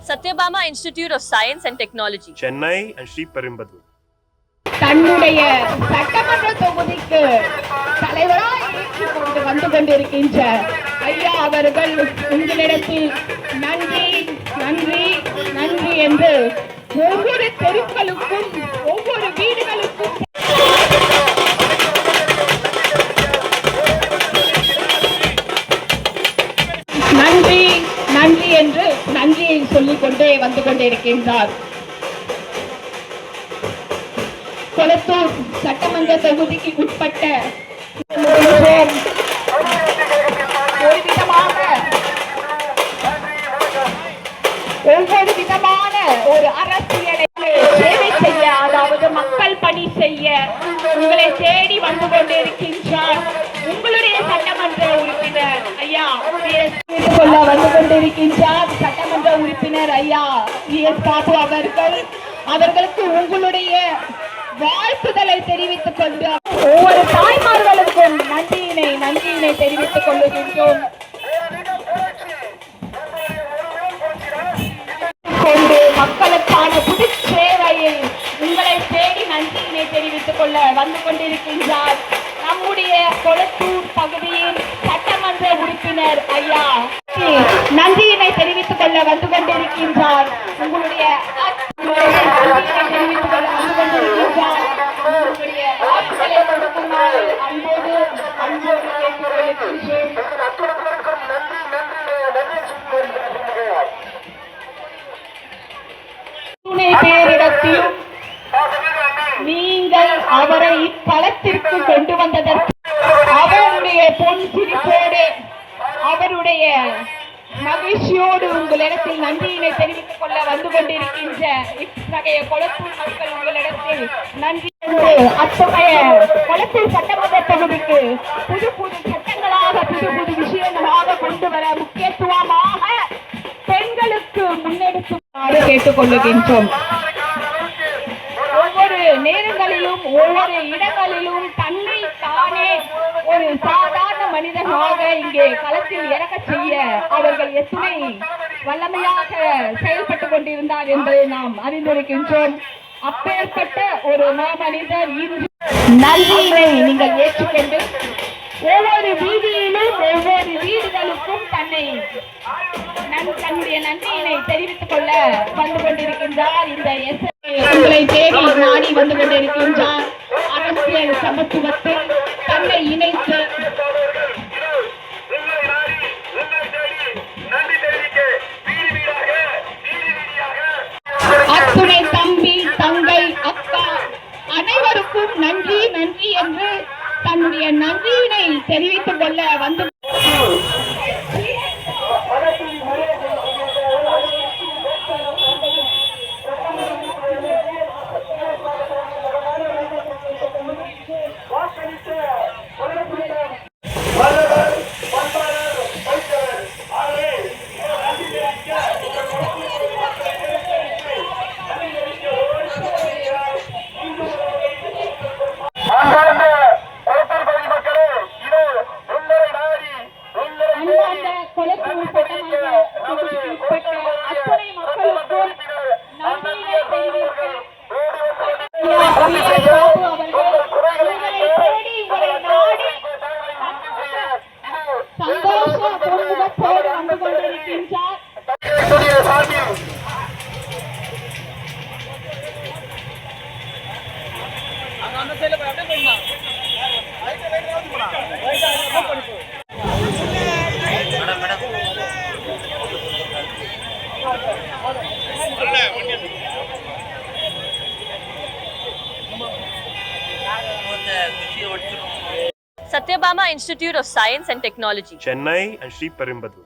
Satyabama Institute of Science and Technology, Chennai and Sri Perimbadu. தன்னுடைய சட்டமன்ற தொகுதிக்கு தலைவராய் ஏற்றுக்கொண்டு வந்து கொண்டிருக்கின்ற ஐயா அவர்கள் உங்களிடத்தில் நன்றி நன்றி நன்றி என்று ஒவ்வொரு தெருக்களுக்கும் ஒவ்வொரு வீடுகளுக்கும் நன்றி நன்றி என்று நன்றியை சொல்லிக் கொண்டே வந்து கொண்டிருக்கின்றார். கொளத்தூர் சட்டமன்ற தொகுதிக்கு உட்பட்ட ஒவ்வொரு விதமான ஒரு அரசியலை சேவை செய்ய, அதாவது மக்கள் பணி செய்ய உங்களை தேடி வந்து கொண்டிருக்கின்றார் உங்களுடைய சட்டமன்ற உறுப்பினர் ஐயா சொல்ல வந்து கொண்டிருக்கின்றார் சட்டமன்ற உறுப்பினர் ஐயா எஸ் பாபு அவர்கள். அவர்களுக்கு உங்களுடைய வாழ்த்துதலை தெரிவித்துக் கொண்டு ஒவ்வொரு தாய்மார்களுக்கும் நன்றியினை தெரிவித்துக் கொள்ளுகின்றோம். கொண்டு மக்களுக்கான புது சேவையை உங்களை தேடி நன்றியினை தெரிவித்துக் கொள்ள வந்து கொண்டிருக்கின்றார் நம்முடைய கொளத்தூர் பகுதியின் சட்டமன்ற உறுப்பினர் ஐயா. நன்றியினை தெரிவித்துக் கொள்ள வந்து கொண்டிருக்கின்றார் உங்களுடைய தெரிவித்துக் கொள்ள வந்து கொண்டிருக்கின்றார். உங்களுடைய வாக்குகளை கொடுக்குமாறு அன்போடு துணை பேரிடத்திலும் நீங்கள் அவரை இக்களத்திற்கு கொண்டு வந்ததற்கு அவருடைய பொன் சிரிப்போடு அவருடைய மகிழ்ச்சியோடு உங்களிடத்தில் நன்றியினை தெரிவித்துக் கொள்ள வந்து கொண்டிருக்கின்ற இத்தகைய கொளத்தூர் மக்கள் உங்களிடத்தில் நன்றி. அத்தகைய கொளத்தூர் சட்டமன்ற தொகுதிக்கு புது புது சட்டங்களாக புது புது விஷயங்களாக கொண்டு வர முக்கியத்துவமாக பெண்களுக்கு முன்னெடுக்குமாறு கேட்டுக்கொள்ளுகின்றோம். ஒவ்வொரு நேரங்களிலும் ஒவ்வொரு இடங்களிலும் தன்னை தானே ஒரு சாதாரண மனிதனாக இங்கே களத்தில் இறக்க செய்ய அவர்கள் எத்தனை வல்லமையாக செயல்பட்டுக் கொண்டிருந்தார் என்பதை நாம் அறிந்திருக்கின்றோம். அப்பேற்பட்ட ஒரு மாமனிதர் இன்று நன்றியினை நீங்கள் ஏற்றுக்கொண்டு ஒவ்வொரு வீதியிலும் ஒவ்வொரு வீடுகளுக்கும் தன்னுடைய நன்றியினை தெரிவித்துக் கொள்ள வந்து கொண்டிருக்கின்றார். இந்த உங்களை தேடி நாடி வந்து கொண்டிருக்கின்றார். அரசியல் சமத்துவத்தில் தன்னை இணைத்து அத்துணை தம்பி தங்கை அக்கா அனைவருக்கும் நன்றி நன்றி என்று தன்னுடைய நன்றியினை தெரிவித்துக் கொள்ள வந்து சந்தோஷத்தோடு வந்து கொண்டிருக்கின்றார். Satyabama Institute of Science and Technology, Chennai and Sri Perimbadu.